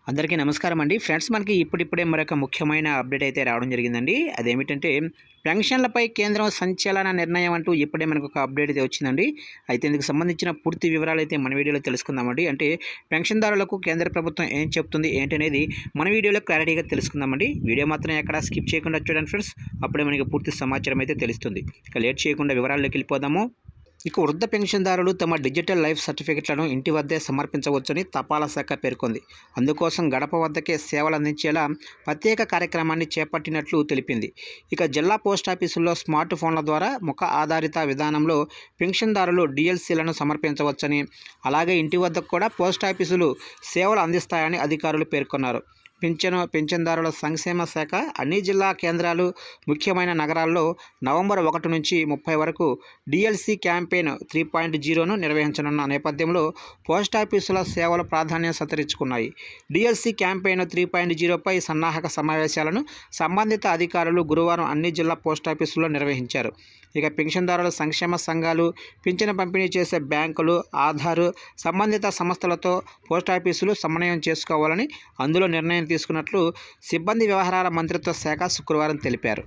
అందరికీ నమస్కారం అండి. ఫ్రెండ్స్, మనకి ఇప్పుడిప్పుడే మరొక ముఖ్యమైన అప్డేట్ అయితే రావడం జరిగిందండి. అదేమిటంటే పెన్షన్లపై కేంద్రం సంచలన నిర్ణయం అంటూ ఇప్పుడే మనకు ఒక అప్డేట్ అయితే వచ్చిందండి. అయితే ఇందుకు సంబంధించిన పూర్తి వివరాలు అయితే మన వీడియోలో తెలుసుకుందామండి. అంటే పెన్షన్దారులకు కేంద్ర ప్రభుత్వం ఏం చెప్తుంది ఏంటనేది మన వీడియోలో క్లారిటీగా తెలుసుకుందామండి. వీడియో మాత్రం ఎక్కడ స్కిప్ చేయకుండా చూడండి ఫ్రెండ్స్. అప్పుడే మనకి పూర్తి సమాచారం అయితే తెలుస్తుంది. ఇక లేట్ చేయకుండా వివరాల్లోకి వెళ్ళిపోదాము. ఇక వృద్ధ పెన్షన్దారులు తమ డిజిటల్ లైఫ్ సర్టిఫికెట్లను ఇంటి వద్దే సమర్పించవచ్చని తపాలా శాఖ పేర్కొంది. అందుకోసం గడప వద్దకే సేవలు అందించేలా ప్రత్యేక కార్యక్రమాన్ని చేపట్టినట్లు తెలిపింది. ఇక జిల్లా పోస్టాఫీసుల్లో స్మార్ట్ ఫోన్ల ద్వారా ముఖ ఆధారిత విధానంలో పెన్షన్దారులు డిఎల్సీలను సమర్పించవచ్చని, అలాగే ఇంటి వద్దకు కూడా పోస్టాఫీసులు సేవలు అందిస్తాయని అధికారులు పేర్కొన్నారు. పింఛన్దారుల సంక్షేమ శాఖ అన్ని జిల్లా కేంద్రాలు, ముఖ్యమైన నగరాల్లో నవంబర్ 1 నుంచి 30 వరకు డిఎల్సీ క్యాంపెయిన్ 3.0ను నిర్వహించనున్న నేపథ్యంలో పోస్టాఫీసుల సేవల ప్రాధాన్యం సంతరించుకున్నాయి. డిఎల్సీ క్యాంపెయిన్ 3.0పై సన్నాహక సమావేశాలను సంబంధిత అధికారులు గురువారం అన్ని జిల్లా పోస్టాఫీసుల్లో నిర్వహించారు. ఇక పెన్షన్దారుల సంక్షేమ సంఘాలు, పింఛను పంపిణీ చేసే బ్యాంకులు, ఆధార్ సంబంధిత సంస్థలతో పోస్టాఫీసులు సమన్వయం చేసుకోవాలని అందులో నిర్ణయం తీసుకున్నట్లు సిబ్బంది వ్యవహారాల మంత్రిత్వ శాఖ శుక్రవారం తెలిపారు.